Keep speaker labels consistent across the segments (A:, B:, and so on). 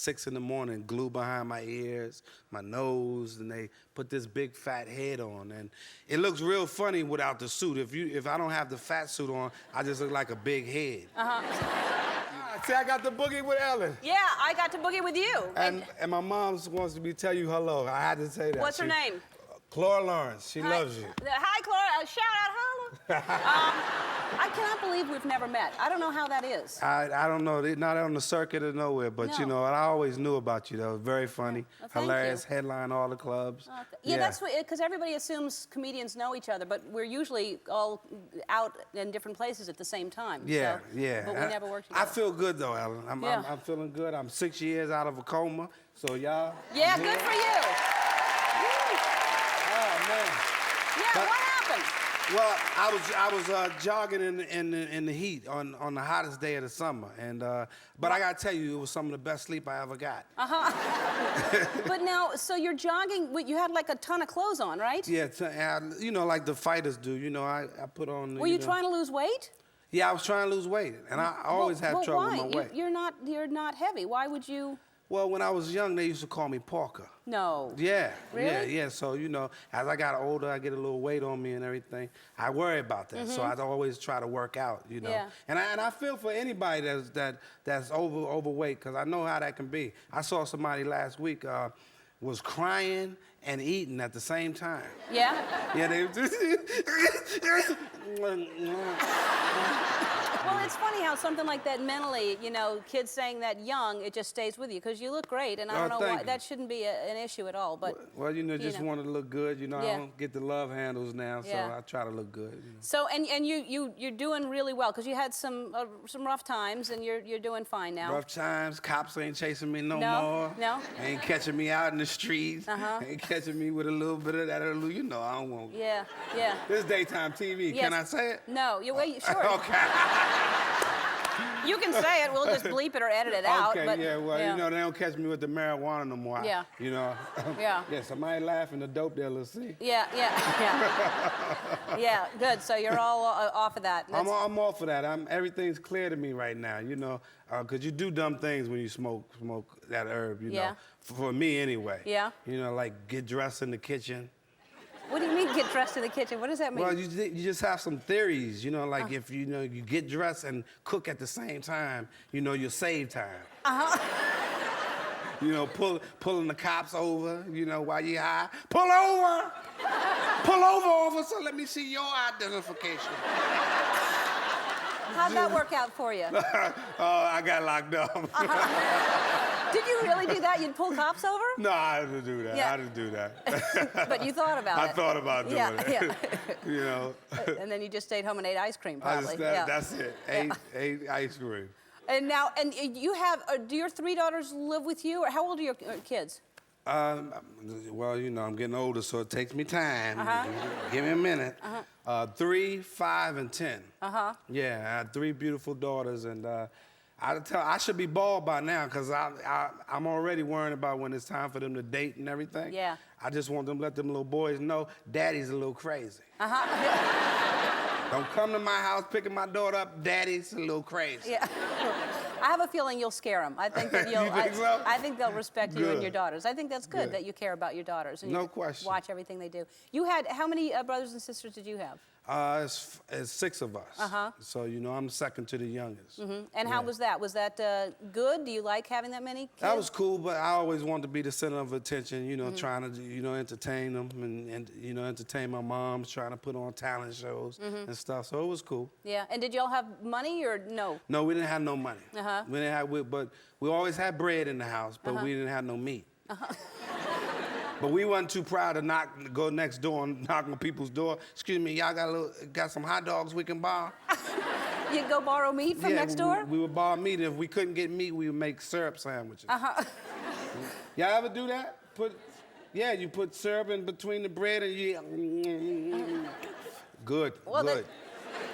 A: 6 in the morning, glue behind my ears, my nose, and they put this big fat head on. And it looks real funny without the suit. If I don't have the fat suit on, I just look like a big head. See, I got to boogie with Ellen.
B: Yeah, I got to boogie with you.
A: And my mom wants me to tell you hello. I had to say that.
B: What's her name?
A: Clara Lawrence. She loves you.
B: Hi, Clara. Shout out, holla. I cannot believe we've never met. I don't know how that is.
A: I don't know. They're not on the circuit or nowhere, but you know, I always knew about you, though. Very funny, hilarious, headline all the clubs.
B: Yeah, that's what, because everybody assumes comedians know each other, but we're usually all out in different places at the same time.
A: Yeah,
B: so,
A: yeah.
B: But we never worked together.
A: I feel good, though, Ellen. I'm feeling good. I'm 6 years out of a coma, so y'all.
B: Yeah, good for you.
A: Oh, man.
B: Yeah, what happened?
A: Well, I was jogging in the heat on the hottest day of the summer, and but I gotta tell you, it was some of the best sleep I ever got.
B: But now, so you're jogging. You had like a ton of clothes on, right?
A: Yeah, you know, like the fighters do. You know, I put on.
B: Were you trying to lose weight?
A: Yeah, I was trying to lose weight, and I always have trouble with my weight.
B: You're not heavy. Why would you?
A: Well, when I was young, they used to call me Parker.
B: No.
A: Yeah.
B: Really?
A: Yeah. So, you know, as I got older, I get a little weight on me and everything. I worry about that. So I always try to work out, you know.
B: Yeah.
A: And I feel for anybody that's overweight, because I know how that can be. I saw somebody last week was crying and eating at the same time.
B: Yeah?
A: Yeah, they
B: Well, it's funny how something like that mentally, you know, kids saying that young, it just stays with you, because you look great, and I don't know why. That shouldn't be an issue at all, but...
A: Well, you know, just want to look good. You know, I don't get the love handles now, so I try to look good. You know.
B: So, and you're doing really well, because you had some rough times, and you're doing fine now.
A: Rough times, cops ain't chasing me no more.
B: No?
A: Ain't catching me out in the streets. Ain't catching me with a little bit of that, you know, I don't want...
B: Yeah.
A: This is daytime TV.
B: Yes.
A: Can I say it?
B: No, sure.
A: Okay.
B: You can say it. We'll just bleep it or edit it out.
A: Okay,
B: but,
A: yeah, well, you know, they don't catch me with the marijuana no more.
B: Yeah.
A: You know.
B: Yeah.
A: Yeah, somebody laughing, the dope dealer, see?
B: Yeah. Yeah, good. So you're all off of that.
A: I'm off of that. Everything's clear to me right now, you know, because you do dumb things when you smoke that herb, you know. For me, anyway.
B: Yeah.
A: You know, like get dressed in the kitchen.
B: What do you mean, get dressed in the kitchen? What does that mean?
A: Well, you just have some theories, you know, like if you know you get dressed and cook at the same time, you know, you'll save time. You know, pulling the cops over, you know, while you're high. Pull over! Pull over, officer. Let me see your identification.
B: How'd that work out for you?
A: I got locked up.
B: Did you really do that? You'd pull cops over?
A: No, I didn't do that.
B: Yeah.
A: I didn't do that.
B: But you thought about it.
A: I thought about doing it.
B: Yeah.
A: You know.
B: And then you just stayed home and ate ice cream, probably.
A: That's it. Ate ice cream.
B: And now, you have, do your 3 daughters live with you, or how old are your kids?
A: Well, you know, I'm getting older, so it takes me time. Give me a minute. 3, 5, and 10. Yeah, I have 3 beautiful daughters, and I should be bald by now, because I'm already worrying about when it's time for them to date and everything.
B: Yeah.
A: I just want them to let them little boys know Daddy's a little crazy. Don't come to my house picking my daughter up. Daddy's a little crazy.
B: Yeah. I have a feeling you'll scare them. I think that you'll.
A: You think so?
B: I think they'll respect you and your daughters. I think that's good that you care about your daughters and
A: no
B: you
A: question.
B: Watch everything they do. You had how many brothers and sisters did you have?
A: It's 6 of us. So, you know, I'm second to the youngest.
B: And how was that? Was that good? Do you like having that many kids?
A: That was cool, but I always wanted to be the center of attention, you know, trying to, you know, entertain them and, you know, entertain my moms, trying to put on talent shows and stuff. So it was cool. Yeah.
B: And did y'all have money or no?
A: No, we didn't have no money. We didn't have, but we always had bread in the house, but we didn't have no meat. But we wasn't too proud to go next door and knock on people's door. Excuse me, y'all got some hot dogs we can borrow?
B: You'd go borrow meat from next door?
A: We would borrow meat. If we couldn't get meat, we would make syrup sandwiches. Y'all ever do that? You put syrup in between the bread and you... Good, good.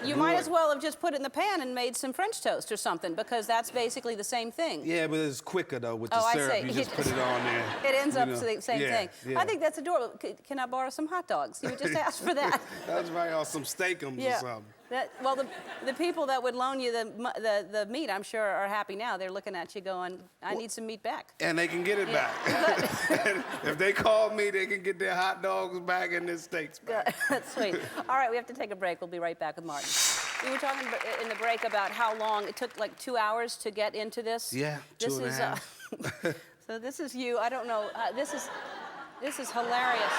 B: You might as well have just put it in the pan and made some French toast or something, because that's basically the same thing.
A: Yeah, but it's quicker, though, with the syrup.
B: I see.
A: You just put it on there.
B: It ends up the same thing.
A: Yeah.
B: I think that's adorable. Can I borrow some hot dogs? You would just ask for that.
A: That's right, or some steakums or something.
B: Well, the people that would loan you the meat, I'm sure, are happy now. They're looking at you going, I need some meat back.
A: And they can get it back. And if they call me, they can get their hot dogs back and their steaks back.
B: Good. That's sweet. All right, we have to take a break. We'll be right back with Martin. We were talking in the break about how long it took, like 2 hours to get into this.
A: Yeah, two and a half.
B: So this is you. I don't know. This is hilarious.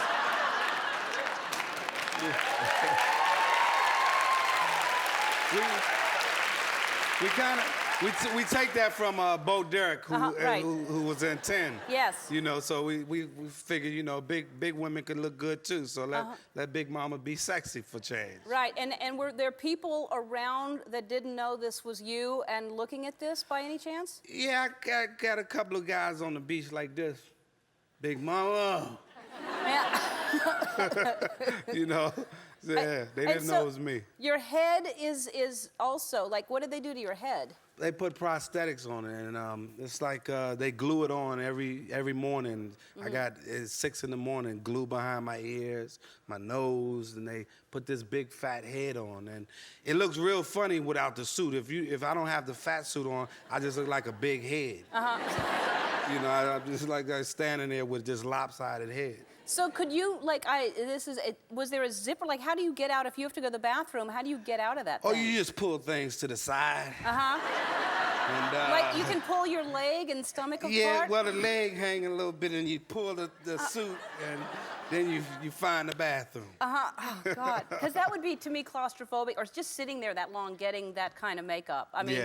A: We take that from Bo Derek, who was in 10.
B: Yes.
A: You know, so we figured, you know, big women could look good too. So let Big Mama be sexy for change.
B: Right. And were there people around that didn't know this was you and looking at this by any chance?
A: Yeah, I got a couple of guys on the beach like this. Big Mama.
B: Yeah.
A: You know. Yeah, they didn't know it was me.
B: Your head is also, like, what did they do to your head?
A: They put prosthetics on it, and it's like they glue it on every morning. I got it's 6 in the morning, glue behind my ears, my nose, and they put this big fat head on, and it looks real funny without the suit. If I don't have the fat suit on, I just look like a big head. You know, I'm just like standing there with this lopsided head.
B: So could you, like, was there a zipper? Like, how do you get out if you have to go to the bathroom? How do you get out of that thing?
A: Oh, you just pull things to the side. And,
B: like, you can pull your leg and stomach apart?
A: Yeah, well, the leg hang a little bit, and you pull the suit, and then you find the bathroom.
B: Oh, God. Because that would be, to me, claustrophobic, or just sitting there that long getting that kind of makeup. I mean,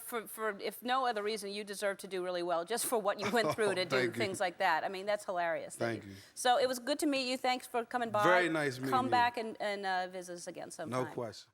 B: for if no other reason, you deserve to do really well, just for what you went through to do things like that. I mean, that's hilarious.
A: Thank you.
B: So it was good to meet you. Thanks for coming by.
A: Very nice meeting you.
B: Come back and visit us again sometime.
A: No question.